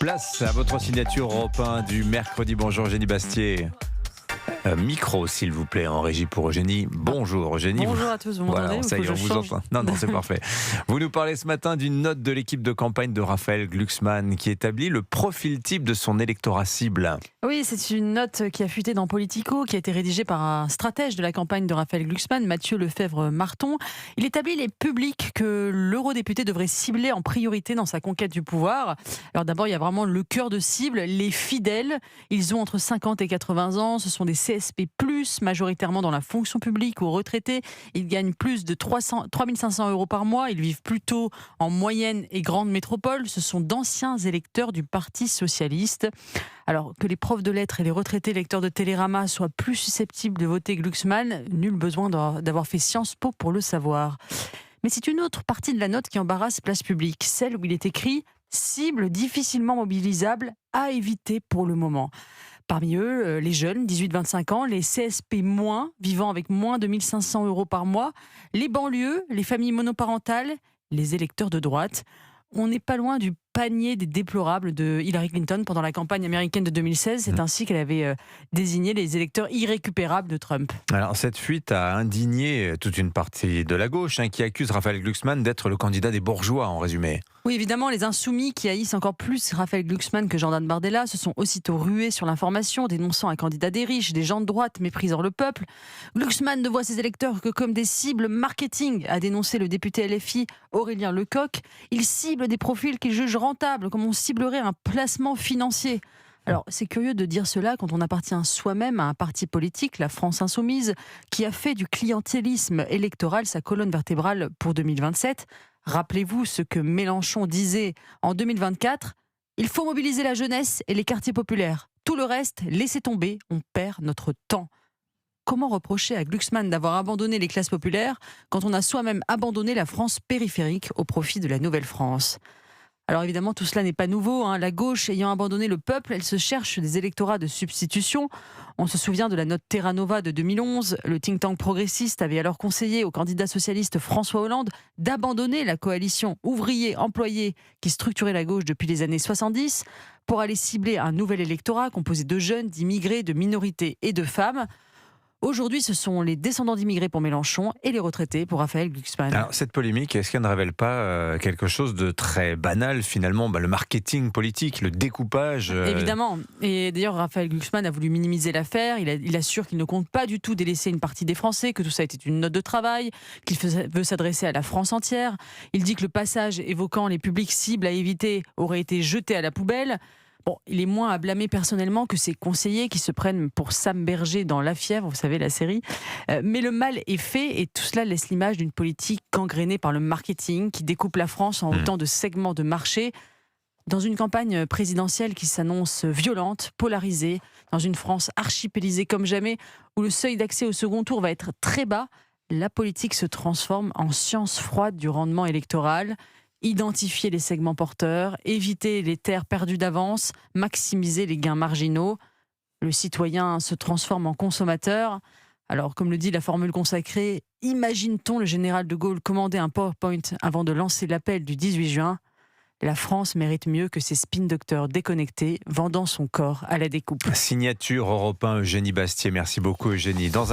Place à votre signature Europe 1 du mercredi. Bonjour Eugénie Bastier. Micro s'il vous plaît en régie pour Eugénie. Bonjour Eugénie. Bonjour à tous, vous m'entendez? Voilà, ça y est, on vous entend. Non, c'est parfait. Vous nous parlez ce matin d'une note de l'équipe de campagne de Raphaël Glucksmann qui établit le profil type de son électorat cible. Oui, c'est une note qui a fuité dans Politico, qui a été rédigée par un stratège de la campagne de Raphaël Glucksmann, Mathieu Lefebvre-Marton. Il établit les publics que l'eurodéputé devrait cibler en priorité dans sa conquête du pouvoir. Alors d'abord, il y a vraiment le cœur de cible, les fidèles. Ils ont entre 50 et 80 ans, ce sont des CSP+, majoritairement dans la fonction publique ou retraités. Ils gagnent plus de 3 500 euros par mois. Ils vivent plutôt en moyenne et grande métropole. Ce sont d'anciens électeurs du Parti socialiste. Alors que les profs de lettres et les retraités lecteurs de Télérama soient plus susceptibles de voter Glucksmann, nul besoin d'avoir fait Sciences Po pour le savoir. Mais c'est une autre partie de la note qui embarrasse Place Publique, celle où il est écrit « cible difficilement mobilisable à éviter pour le moment ». Parmi eux, les jeunes, 18-25 ans, les CSP-, vivant avec moins de 1 500 euros par mois, les banlieues, les familles monoparentales, les électeurs de droite. On n'est pas loin du panier des déplorables de Hillary Clinton pendant la campagne américaine de 2016. C'est ainsi qu'elle avait désigné les électeurs irrécupérables de Trump. Alors cette fuite a indigné toute une partie de la gauche qui accuse Raphaël Glucksmann d'être le candidat des bourgeois en résumé. Oui, évidemment, les insoumis qui haïssent encore plus Raphaël Glucksmann que Jordan Bardella se sont aussitôt rués sur l'information, dénonçant un candidat des riches, des gens de droite méprisant le peuple. Glucksmann ne voit ses électeurs que comme des cibles marketing, a dénoncé le député LFI Aurélien Lecoq. Il cible des profils qu'il juge rentables, comme on ciblerait un placement financier. Alors, c'est curieux de dire cela quand on appartient soi-même à un parti politique, la France Insoumise, qui a fait du clientélisme électoral sa colonne vertébrale pour 2027. Rappelez-vous ce que Mélenchon disait en 2024, « Il faut mobiliser la jeunesse et les quartiers populaires. Tout le reste, laissez tomber, on perd notre temps. » Comment reprocher à Glucksmann d'avoir abandonné les classes populaires quand on a soi-même abandonné la France périphérique au profit de la Nouvelle-France ? Alors évidemment, tout cela n'est pas nouveau. La gauche ayant abandonné le peuple, elle se cherche des électorats de substitution. On se souvient de la note Terra Nova de 2011. Le think tank progressiste avait alors conseillé au candidat socialiste François Hollande d'abandonner la coalition ouvrier-employé qui structurait la gauche depuis les années 70 pour aller cibler un nouvel électorat composé de jeunes, d'immigrés, de minorités et de femmes. Aujourd'hui, ce sont les descendants d'immigrés pour Mélenchon et les retraités pour Raphaël Glucksmann. Alors, cette polémique, est-ce qu'elle ne révèle pas quelque chose de très banal finalement, le marketing politique, le découpage Évidemment. Et d'ailleurs, Raphaël Glucksmann a voulu minimiser l'affaire. Il assure qu'il ne compte pas du tout délaisser une partie des Français, que tout ça était une note de travail, qu'il veut s'adresser à la France entière. Il dit que le passage évoquant les publics cibles à éviter aurait été jeté à la poubelle. Bon, il est moins à blâmer personnellement que ses conseillers qui se prennent pour Sam Berger dans La Fièvre, vous savez, la série. Mais le mal est fait et tout cela laisse l'image d'une politique gangrénée par le marketing qui découpe la France en autant de segments de marché. Dans une campagne présidentielle qui s'annonce violente, polarisée, dans une France archipélisée comme jamais, où le seuil d'accès au second tour va être très bas, la politique se transforme en science froide du rendement électoral. Identifier les segments porteurs, éviter les terres perdues d'avance, maximiser les gains marginaux. Le citoyen se transforme en consommateur. Alors, comme le dit la formule consacrée, imagine-t-on le général de Gaulle commander un PowerPoint avant de lancer l'appel du 18 juin ? La France mérite mieux que ces spin-docteurs déconnectés vendant son corps à la découpe. Signature Europe 1, Eugénie Bastier. Merci beaucoup Eugénie.